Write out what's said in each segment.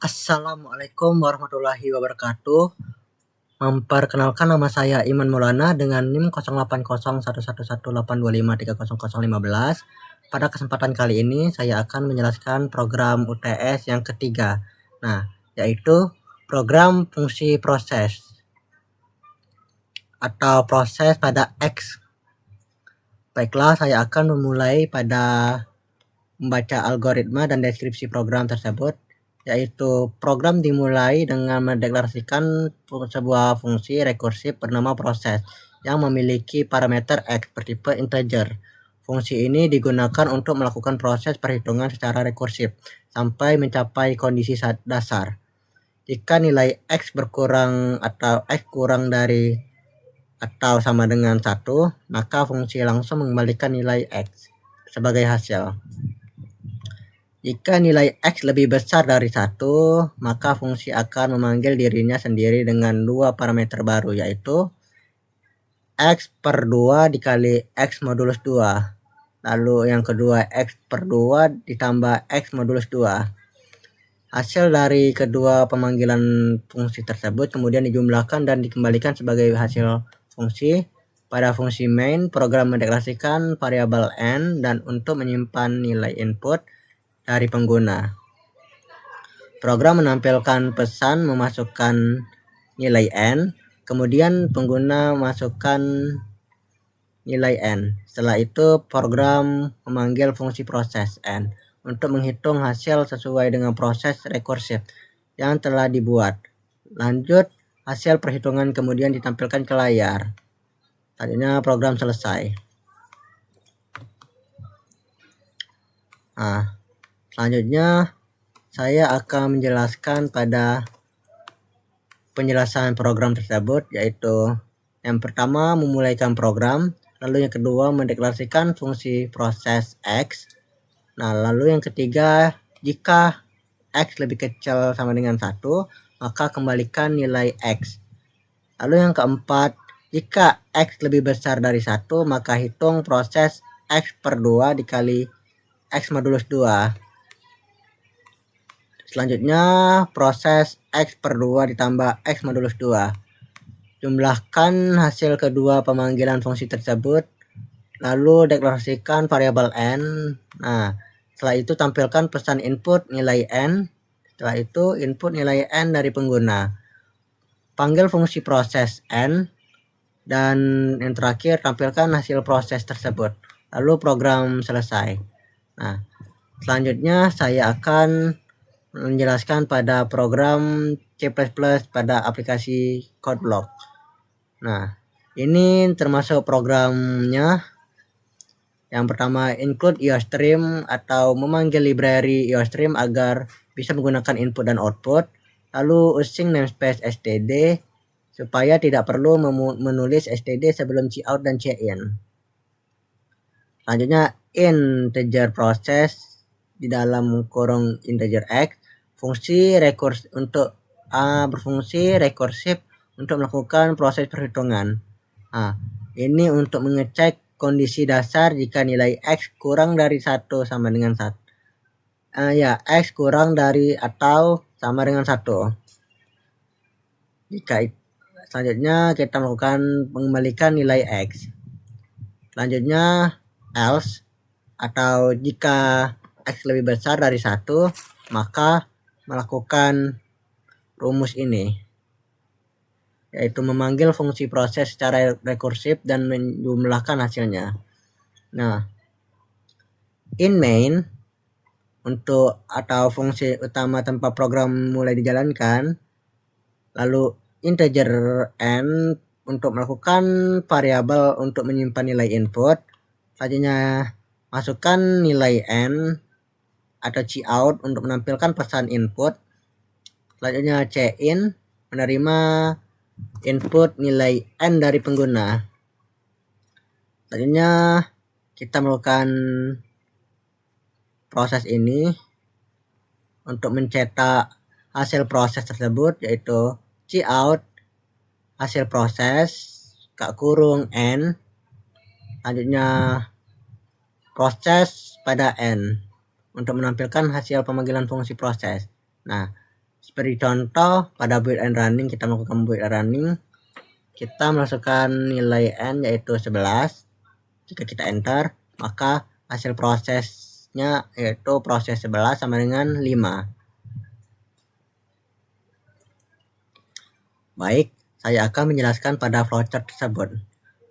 Assalamualaikum warahmatullahi wabarakatuh. Memperkenalkan, nama saya Iman Maulana dengan NIM 08011182530015. Pada kesempatan kali ini saya akan menjelaskan program UTS yang ketiga. Nah, yaitu program fungsi proses atau proses pada X. Baiklah, saya akan memulai pada membaca algoritma dan deskripsi program tersebut, yaitu program dimulai dengan mendeklarasikan sebuah fungsi rekursif bernama proses yang memiliki parameter X bertipe integer. Fungsi ini digunakan untuk melakukan proses perhitungan secara rekursif sampai mencapai kondisi dasar. Jika nilai X berkurang atau X kurang dari atau sama dengan 1, maka fungsi langsung mengembalikan nilai X sebagai hasil. Jika nilai X lebih besar dari 1, maka fungsi akan memanggil dirinya sendiri dengan dua parameter baru, yaitu X per 2 dikali X modulus 2. Lalu yang kedua X per 2 ditambah X modulus 2. Hasil dari kedua pemanggilan fungsi tersebut kemudian dijumlahkan dan dikembalikan sebagai hasil fungsi. Pada fungsi main, program mendeklarasikan variabel n dan untuk menyimpan nilai input dari pengguna. Program menampilkan pesan memasukkan nilai n, kemudian pengguna masukkan nilai n. Setelah itu program memanggil fungsi proses n untuk menghitung hasil sesuai dengan proses rekursif yang telah dibuat. Lanjut, hasil perhitungan kemudian ditampilkan ke layar. Tadinya program selesai. Selanjutnya saya akan menjelaskan pada penjelasan program tersebut, yaitu yang pertama memulaikan program, lalu yang kedua mendeklarasikan fungsi proses X. Nah, lalu yang ketiga, jika X lebih kecil sama dengan 1, maka kembalikan nilai X. Lalu yang keempat, jika X lebih besar dari 1, maka hitung proses X per 2 dikali X modulus 2. Selanjutnya proses X per 2 ditambah X modulus 2. Jumlahkan hasil kedua pemanggilan fungsi tersebut, lalu deklarasikan variabel n. Nah, setelah itu tampilkan pesan input nilai n. Setelah itu input nilai n dari pengguna. Panggil fungsi proses n. Dan yang terakhir tampilkan hasil proses tersebut. Lalu program selesai. Nah, selanjutnya saya akan menjelaskan pada program C++ pada aplikasi CodeBlock. Nah, ini termasuk programnya. Yang pertama, include IOStream atau memanggil library IOStream agar bisa menggunakan input dan output. Lalu using namespace std supaya tidak perlu menulis std sebelum cout dan cin. Selanjutnya, integer process di dalam kurung integer x fungsi rekursif untuk berfungsi rekursif untuk melakukan proses perhitungan. Ini untuk mengecek kondisi dasar jika nilai x kurang dari 1 sama dengan 1. X kurang dari atau sama dengan 1. Jika selanjutnya kita melakukan mengembalikan nilai x. Selanjutnya else atau jika x lebih besar dari 1, maka melakukan rumus ini, yaitu memanggil fungsi proses secara rekursif dan menjumlahkan hasilnya. Nah, in main untuk atau fungsi utama tempat program mulai dijalankan, lalu integer n untuk melakukan variabel untuk menyimpan nilai input. Selanjutnya masukkan nilai n atau cout untuk menampilkan pesan input. Selanjutnya cin menerima input nilai n dari pengguna. Selanjutnya kita melakukan proses ini untuk mencetak hasil proses tersebut, yaitu cout hasil proses kurung n. Selanjutnya proses pada n untuk menampilkan hasil pemanggilan fungsi proses. Nah, Seperti contoh, pada build and running, kita melakukan build and running, kita masukkan nilai n yaitu 11. Jika kita enter, maka hasil prosesnya yaitu proses 11 sama dengan 5. Baik, saya akan menjelaskan pada flowchart tersebut.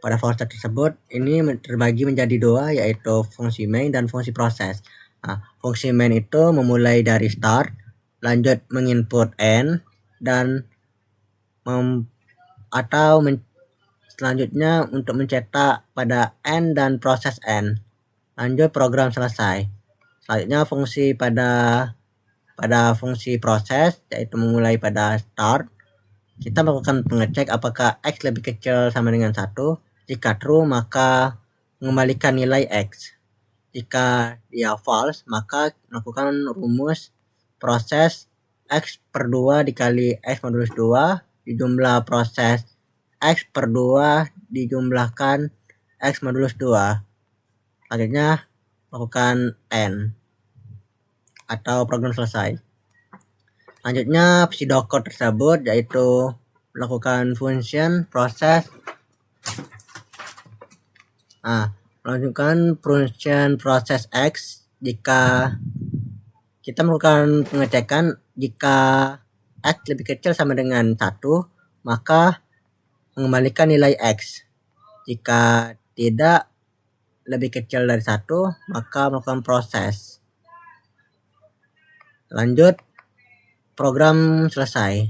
Pada flowchart tersebut, ini terbagi menjadi dua, yaitu fungsi main dan fungsi proses. Nah, fungsi main itu memulai dari start, lanjut menginput n, dan selanjutnya untuk mencetak pada n dan proses n. Lanjut program selesai. Selanjutnya fungsi pada fungsi proses, yaitu memulai pada start, kita melakukan pengecek apakah x lebih kecil sama dengan 1. Jika true, maka mengembalikan nilai x. Jika dia false, maka melakukan rumus proses x per 2 dikali x modulus 2 dijumlah proses x per 2 dijumlahkan x modulus 2. Selanjutnya lakukan n atau program selesai. Selanjutnya pseudocode tersebut yaitu melakukan function proses. Melakukan function proses x jika kita melakukan pengecekan jika x lebih kecil sama dengan 1, maka mengembalikan nilai x. Jika tidak lebih kecil dari 1, maka melakukan proses. Lanjut program selesai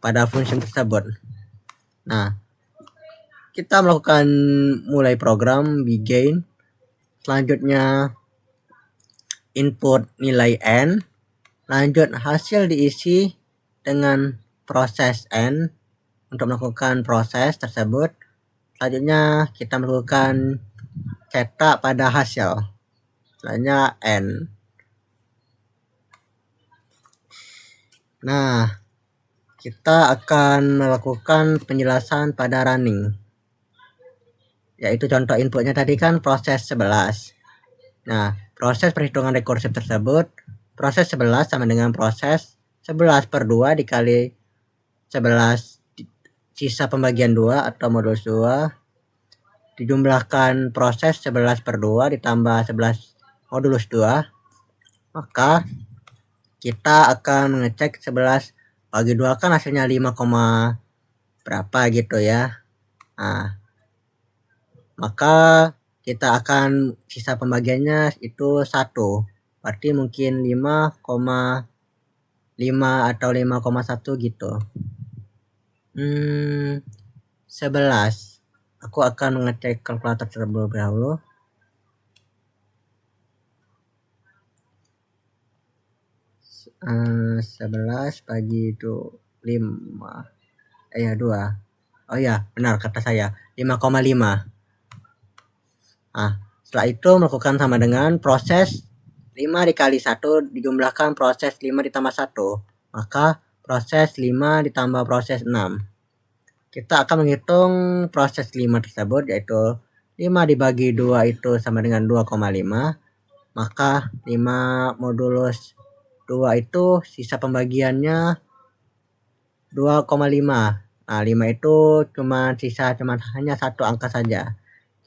pada function tersebut. Nah, kita melakukan mulai program begin. Selanjutnya input nilai n, lanjut hasil diisi dengan proses n untuk melakukan proses tersebut. Selanjutnya kita melakukan cetak pada hasil, selanjutnya n. Nah, kita akan melakukan penjelasan pada running, yaitu contoh inputnya tadi kan proses 11. Nah, proses perhitungan rekursif tersebut, proses 11 sama dengan proses 11 per 2 dikali 11 sisa pembagian 2 atau modulus 2 dijumlahkan proses 11 per 2 ditambah 11 modulus 2. Maka kita akan mengecek 11 bagi 2 kan hasilnya 5, berapa gitu ya. Nah, maka kita akan sisa pembagiannya itu 1. Berarti mungkin 5,5 atau 5,1 gitu. 11. Aku akan mengecek kalkulator terlebih dahulu. Uh, 11 bagi 5. 2. Oh ya, benar kata saya. 5,5. Setelah itu melakukan sama dengan proses 5 dikali 1 dijumlahkan proses 5 ditambah 1. Maka proses 5 ditambah proses 6. Kita akan menghitung proses 5 tersebut, yaitu 5 dibagi 2 itu sama dengan 2,5. Maka 5 modulus 2 itu sisa pembagiannya 2,5. Nah, 5 itu hanya satu angka saja.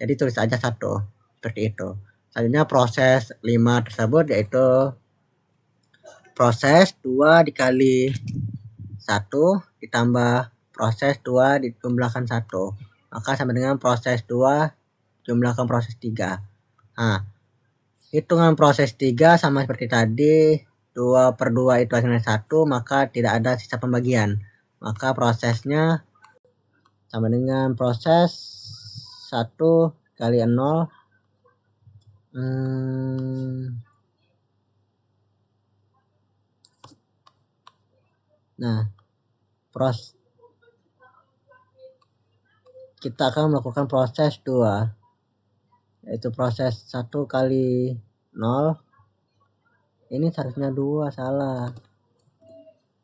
Jadi tulis aja 1. Seperti itu. Selanjutnya proses 5 tersebut yaitu proses 2 dikali 1 ditambah proses 2 dijumlahkan 1. Maka sama dengan proses 2 jumlahkan proses 3. Nah, hitungan proses 3 sama seperti tadi. 2 per 2 itu hasilnya 1, maka tidak ada sisa pembagian. Maka prosesnya sama dengan proses 1 kali 0. Nah, kita akan melakukan proses 2, yaitu proses 1 kali 0. Ini seharusnya 2, salah.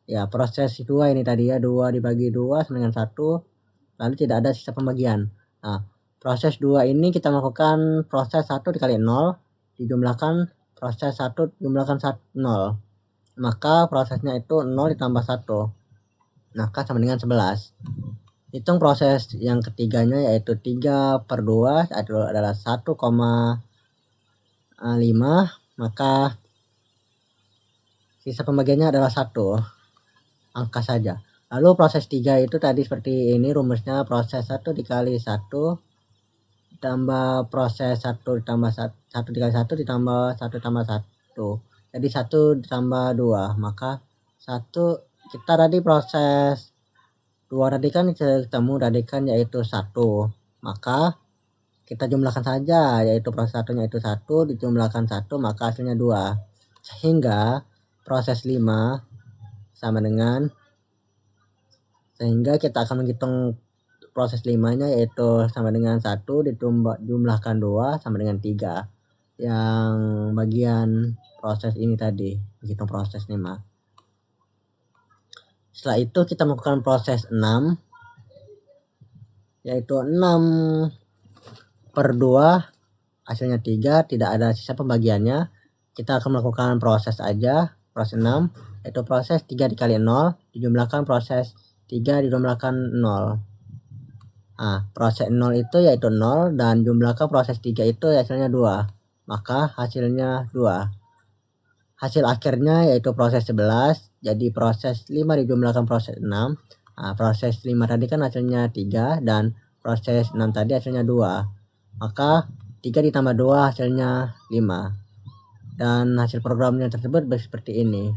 Ya, proses 2 ini tadi ya, 2 dibagi 2 sama dengan 1, lalu tidak ada sisa pembagian. Nah, proses 2 ini kita melakukan proses 1 dikali 0 dijumlahkan proses 1 jumlahkan 0. maka prosesnya itu 0 ditambah 1, maka sama dengan 11. Hitung proses yang ketiganya yaitu 3/2 adalah 1,5, maka sisa pembagiannya adalah 1 angka saja. Lalu proses 3 itu tadi seperti ini rumusnya, proses 1 dikali 1 ditambah proses 1 ditambah 1 dikali 1 ditambah 1 tambah 1. Jadi 1 ditambah 2, maka 1 kita tadi proses 2 radikan ketemu radikan yaitu 1. Maka kita jumlahkan saja, yaitu proses 1-nya itu 1 dijumlahkan 1 maka hasilnya 2. Sehingga proses 5 sama dengan, sehingga kita akan menghitung proses 5-nya yaitu sama dengan 1 dijumlahkan 2 sama dengan 3. Yang bagian proses ini tadi, hitung proses 5. Setelah itu kita melakukan proses 6, yaitu 6/2 hasilnya 3, tidak ada sisa pembagiannya. Kita akan melakukan proses aja, proses 6, yaitu proses 3 dikali 0 dijumlahkan proses 3 dijumlahkan 0. Proses 0 itu yaitu 0 dan jumlahkan proses 3 itu hasilnya 2, maka hasilnya 2. Hasil akhirnya yaitu proses 11, jadi proses 5 dijumlahkan proses 6. Proses 5 tadi kan hasilnya 3 dan proses 6 tadi hasilnya 2, maka 3 ditambah 2 hasilnya 5. Dan hasil programnya tersebut seperti ini.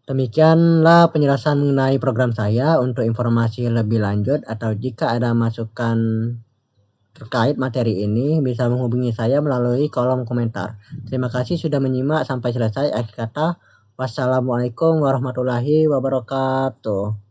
Demikianlah penjelasan mengenai program saya. Untuk informasi lebih lanjut atau jika ada masukan terkait materi ini bisa menghubungi saya melalui kolom komentar. Terima kasih sudah menyimak sampai selesai. Akhir kata, wassalamualaikum warahmatullahi wabarakatuh.